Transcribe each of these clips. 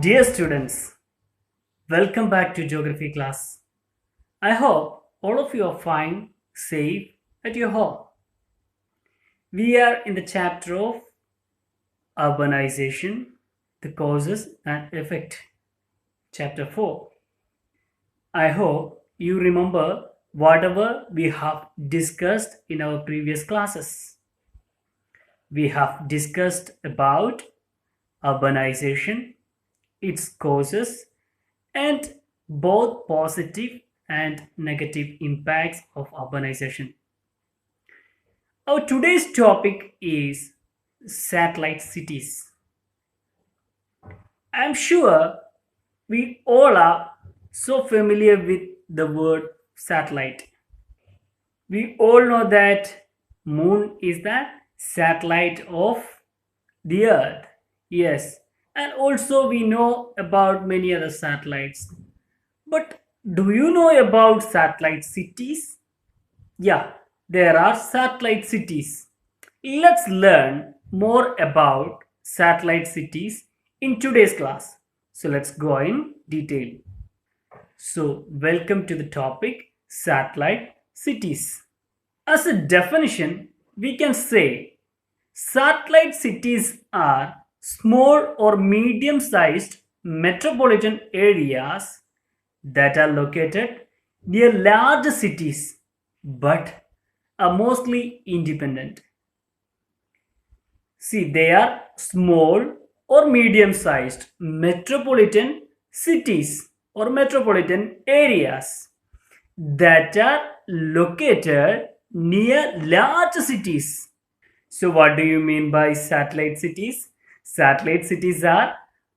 Dear students, welcome back to geography class. I hope all of you are fine, safe at your home. We are in the chapter of urbanization, the causes and effect, chapter 4. I hope you remember whatever we have discussed in our previous classes. We have discussed about urbanization, its causes, and both positive and negative impacts of urbanization. Our today's topic is satellite cities. I'm sure we all are so familiar with the word satellite. We all know that moon is the satellite of the earth. Yes, and also we know about many other satellites. But do you know about satellite cities? Yeah, there are satellite cities. Let's learn more about satellite cities in today's class. So let's go in detail. So, welcome to the topic satellite cities. As a definition, we can say satellite cities are small or medium sized metropolitan areas that are located near large cities but are mostly independent. See, they are small or medium sized metropolitan cities or metropolitan areas that are located near large cities. So, what do you mean by satellite cities? Satellite cities are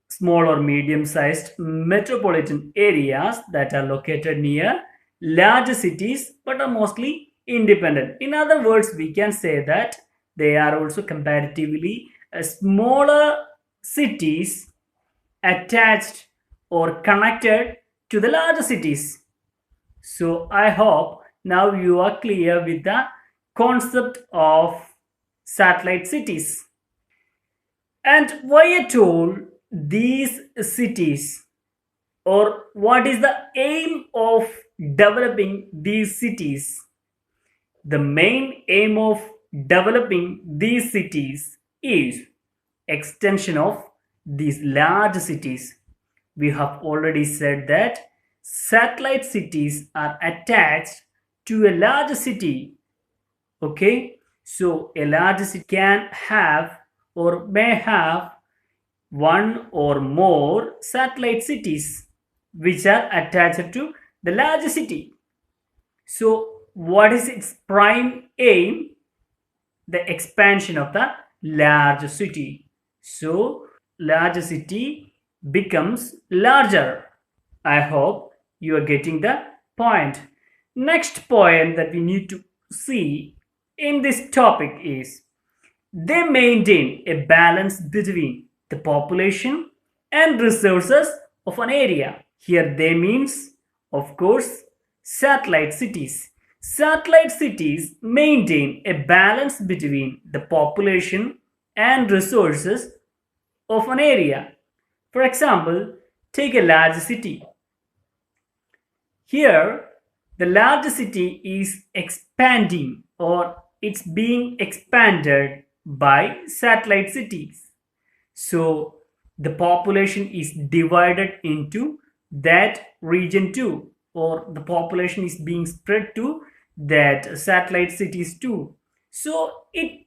small or medium sized metropolitan areas that are located near large cities but are mostly independent. In other words, we can say that they are also comparatively smaller cities attached or connected to the larger cities. So, I hope now you are clear with the concept of satellite cities. And why at all these cities, or what is the aim of developing these cities? The main aim of developing these cities is extension of these large cities. We have already said that satellite cities are attached to a large city. Okay, so a large city can have or may have one or more satellite cities which are attached to the large city. So, what is its prime aim? The expansion of the large city. So, large city becomes larger. I hope you are getting the point. Next point that we need to see in this topic is they maintain a balance between the population and resources of an area. Here they means, of course, satellite cities. Satellite cities maintain a balance between the population and resources of an area. For example, take a large city. Here, the large city is expanding or it's being expanded by satellite cities. So the population is divided into that region too, or the population is being spread to that satellite cities too. So it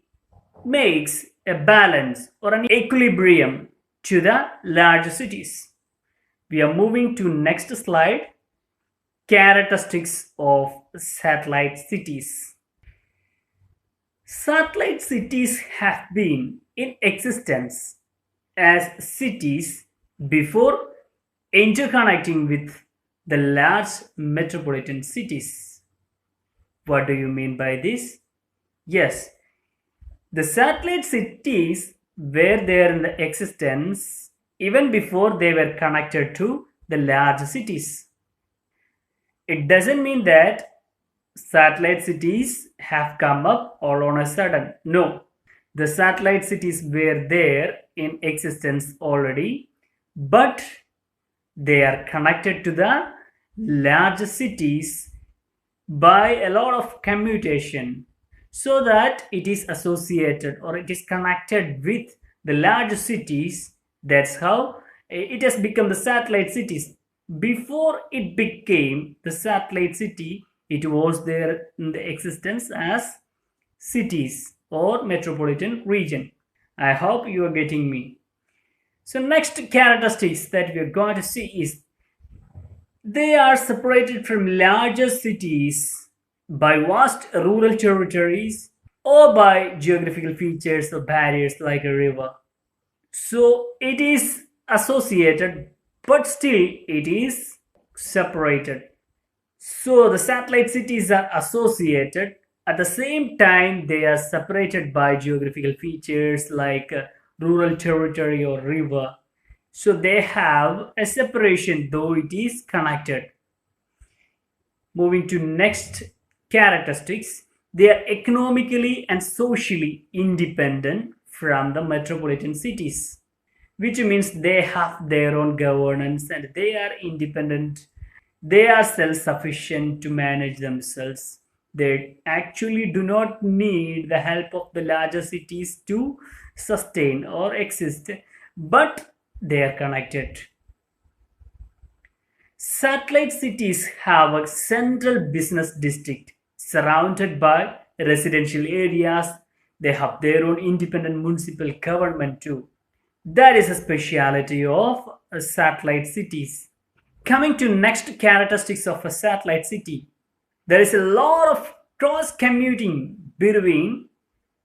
makes a balance or an equilibrium to the large cities. We are moving to next slide. Characteristics of satellite cities. Satellite cities have been in existence as cities before interconnecting with the large metropolitan cities. What do you mean by this? Yes, the satellite cities were there in the existence even before they were connected to the large cities. It doesn't mean that satellite cities have come up all on a sudden. No, the satellite cities were there in existence already but they are connected to the large cities by a lot of commutation, so that it is associated or it is connected with the large cities. That's how it has become the satellite cities. Before it became the satellite city, it was there in the existence as cities or metropolitan region. I hope you are getting me. So next characteristics that we are going to see is they are separated from larger cities by vast rural territories or by geographical features or barriers like a river. So it is associated, but still it is separated. So the satellite cities are associated. At the same time, they are separated by geographical features like rural territory or river. So they have a separation, though it is connected. Moving to next characteristics, they are economically and socially independent from the metropolitan cities, which means they have their own governance and they are independent. They are self-sufficient to manage themselves. They actually do not need the help of the larger cities to sustain or exist, but they are connected. Satellite cities have a central business district surrounded by residential areas. They have their own independent municipal government too. That is a speciality of satellite cities. Coming to next characteristics of a satellite city, there is a lot of cross commuting between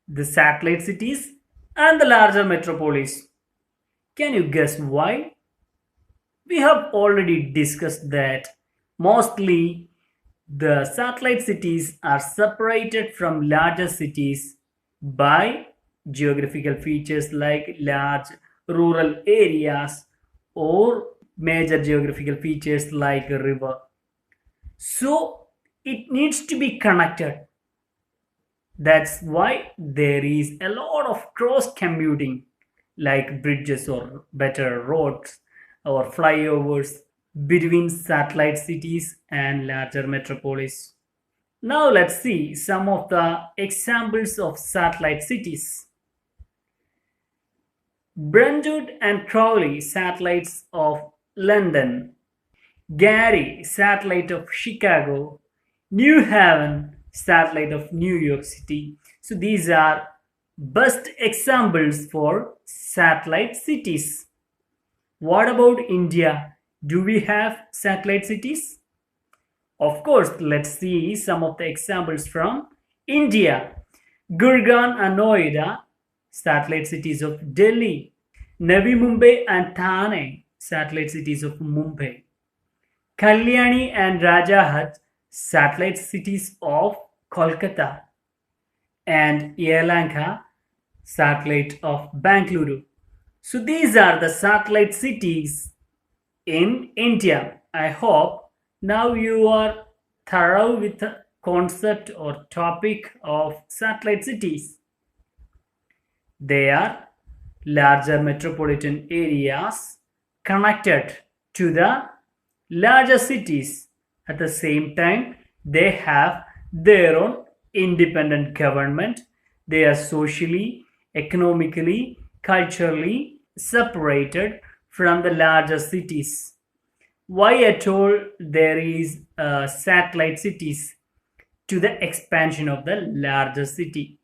the satellite cities and the larger metropolis. Can you guess why? We have already discussed that mostly the satellite cities are separated from larger cities by geographical features like large rural areas or major geographical features like a river. So it needs to be connected. That's why there is a lot of cross commuting like bridges or better roads or flyovers between satellite cities and larger metropolis. Now let's see some of the examples of satellite cities. Brentwood and Crowley, satellites of London. Gary, satellite of Chicago. New Haven, satellite of New York City. So these are best examples for satellite cities. What about India? Do we have satellite cities? Of course, let's see some of the examples from India. Gurgaon and Noida, satellite cities of Delhi. Navi Mumbai and Thane, satellite cities of Mumbai. Kalyani and Rajahat, satellite cities of Kolkata. And Yelahanka, satellite of Bangalore. So these are the satellite cities in India. I hope now you are thorough with the concept or topic of satellite cities. They are larger metropolitan areas connected to the larger cities. At the same time, they have their own independent government. They are socially, economically, culturally separated from the larger cities. Why at all there is satellite cities to the expansion of the larger city?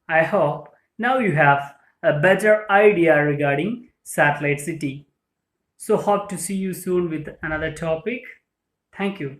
I hope now you have a better idea regarding satellite city. So hope to see you soon with another topic. Thank you.